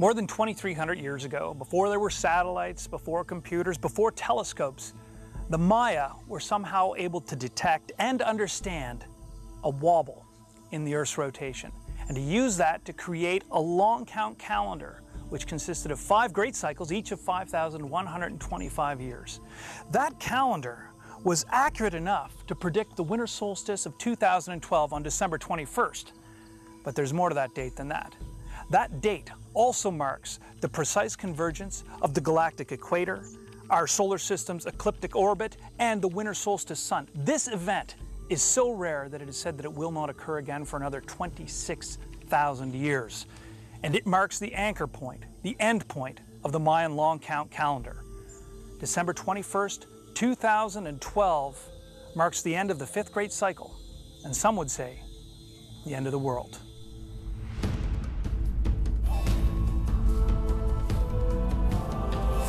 More than 2,300 years ago, before there were satellites, before computers, before telescopes, the Maya were somehow able to detect and understand a wobble in the Earth's rotation, and to use that to create a long count calendar, which consisted of 5 great cycles, each of 5,125 years. That calendar was accurate enough to predict the winter solstice of 2012 on December 21st. But there's more to that date than that. That date also marks the precise convergence of the galactic equator, our solar system's ecliptic orbit, and the winter solstice sun. This event is so rare that it is said that it will not occur again for another 26,000 years. And it marks the anchor point, the end point of the Mayan long count calendar. December 21st, 2012 marks the end of the 5th great cycle, and some would say the end of the world.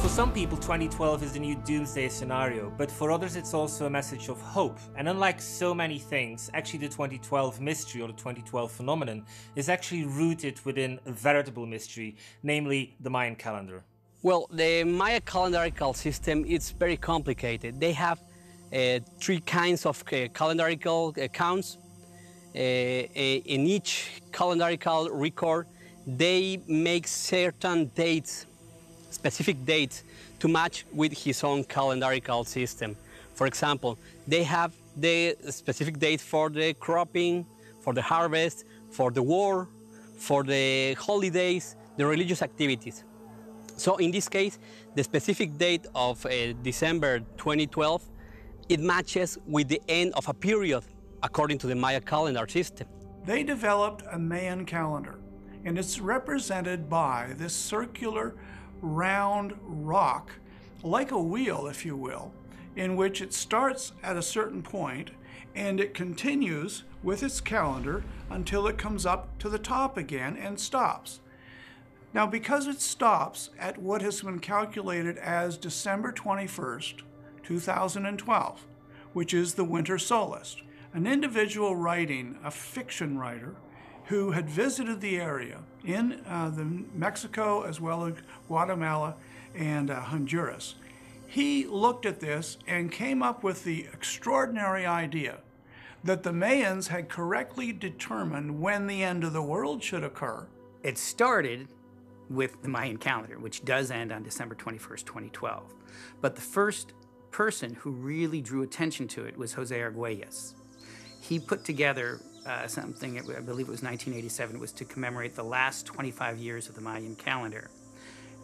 For some people, 2012 is the new doomsday scenario, but for others it's also a message of hope. And unlike so many things, actually the 2012 mystery, or the 2012 phenomenon, is actually rooted within a veritable mystery, namely the Mayan calendar. Well, the Maya calendarical system is very complicated. They have 3 kinds of calendarical counts. In each calendarical record, they make certain dates, specific dates, to match with his own calendarical system. For example, they have the specific date for the cropping, for the harvest, for the war, for the holidays, the religious activities. So in this case, the specific date of December 2012, it matches with the end of a period according to the Maya calendar system. They developed a Mayan calendar, and it's represented by this circular round rock, like a wheel, if you will, in which it starts at a certain point and it continues with its calendar until it comes up to the top again and stops. Now, because it stops at what has been calculated as December 21st, 2012, which is the winter solstice, an individual writing, a fiction writer, who had visited the area in Mexico as well as Guatemala and Honduras, he looked at this and came up with the extraordinary idea that the Mayans had correctly determined when the end of the world should occur. It started with the Mayan calendar, which does end on December 21st, 2012. But the first person who really drew attention to it was Jose Arguelles. He put together something, I believe it was 1987, it was to commemorate the last 25 years of the Mayan calendar,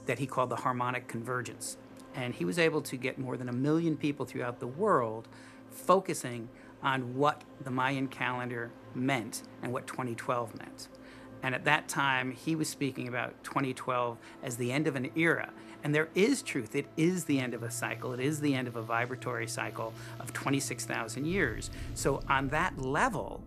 that he called the harmonic convergence. And he was able to get more than 1 million people throughout the world focusing on what the Mayan calendar meant and what 2012 meant. And at that time, he was speaking about 2012 as the end of an era. And there is truth. It is the end of a cycle. It is the end of a vibratory cycle of 26,000 years. So on that level,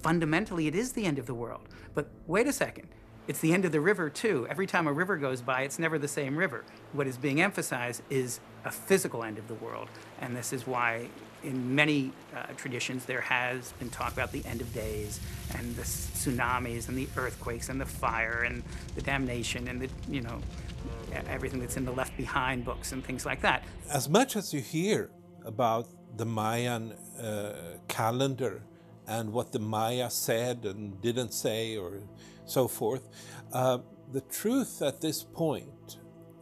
fundamentally, it is the end of the world. But wait a second. It's the end of the river, too. Every time a river goes by, it's never the same river. What is being emphasized is a physical end of the world. And this is why in many traditions there has been talk about the end of days and the tsunamis and the earthquakes and the fire and the damnation and the, you know, everything that's in the Left Behind books and things like that. As much as you hear about the Mayan calendar and what the Maya said and didn't say or so forth, the truth at this point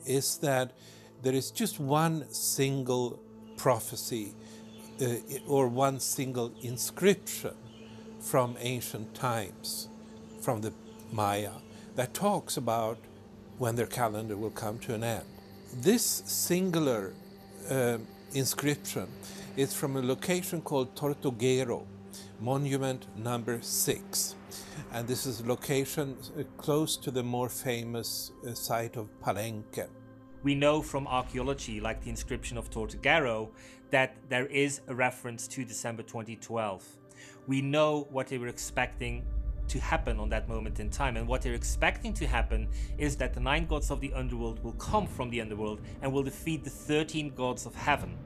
is that there is just one single prophecy or one single inscription from ancient times, from the Maya, that talks about when their calendar will come to an end. This singular inscription is from a location called Tortuguero, monument number 6. And this is a location close to the more famous site of Palenque. We know from archaeology, like the inscription of Tortuguero, that there is a reference to December 2012. We know what they were expecting to happen on that moment in time, and what they're expecting to happen is that the 9 gods of the underworld will come from the underworld and will defeat the 13 gods of heaven.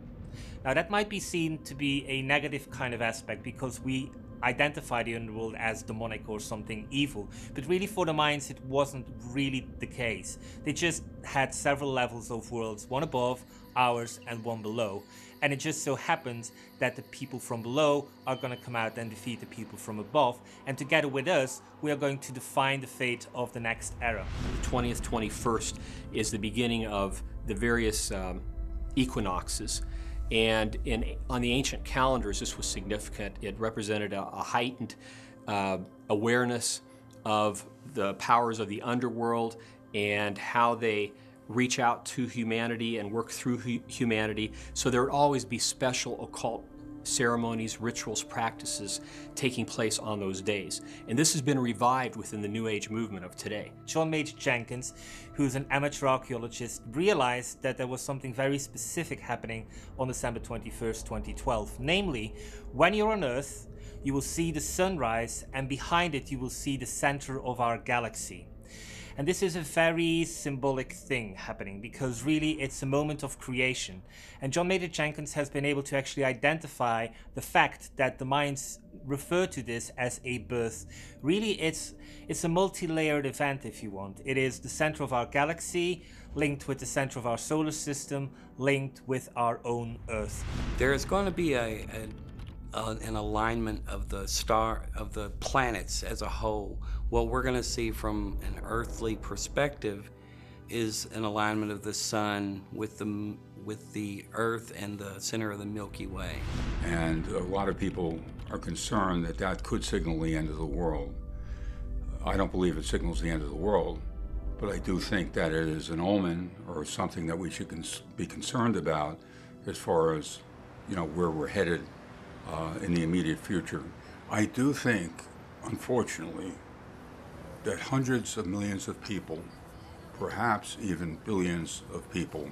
Now that might be seen to be a negative kind of aspect, because we identify the underworld as demonic or something evil. But really for the Mayans it wasn't really the case. They just had several levels of worlds, one above, ours, and one below. And it just so happens that the people from below are going to come out and defeat the people from above. And together with us, we are going to define the fate of the next era. The 20th, 21st is the beginning of the various equinoxes. And on the ancient calendars, this was significant. It represented a heightened awareness of the powers of the underworld and how they reach out to humanity and work through humanity. So there would always be special occult ceremonies, rituals, practices taking place on those days. And this has been revived within the New Age movement of today. John Major Jenkins, who's an amateur archaeologist, realized that there was something very specific happening on December 21st, 2012. Namely, when you're on Earth, you will see the sunrise, and behind it you will see the center of our galaxy. And this is a very symbolic thing happening, because really it's a moment of creation. And John Major Jenkins has been able to actually identify the fact that the Mayans refer to this as a birth. Really it's a multi-layered event, if you want. It is the center of our galaxy, linked with the center of our solar system, linked with our own Earth. There is going to be an alignment of the planets as a whole. What we're going to see from an earthly perspective is an alignment of the sun with the Earth and the center of the Milky Way. And a lot of people are concerned that that could signal the end of the world. I don't believe it signals the end of the world, but I do think that it is an omen or something that we should be concerned about as far as, you know, where we're headed in the immediate future. I do think, unfortunately, that hundreds of millions of people, perhaps even billions of people,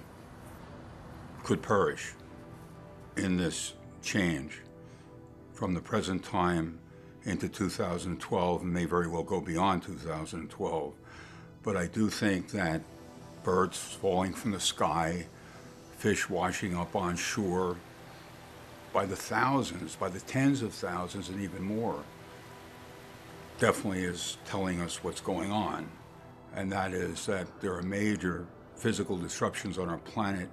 could perish in this change from the present time into 2012, and may very well go beyond 2012. But I do think that birds falling from the sky, fish washing up on shore, by the thousands, by the tens of thousands, and even more, definitely is telling us what's going on. And that is that there are major physical disruptions on our planet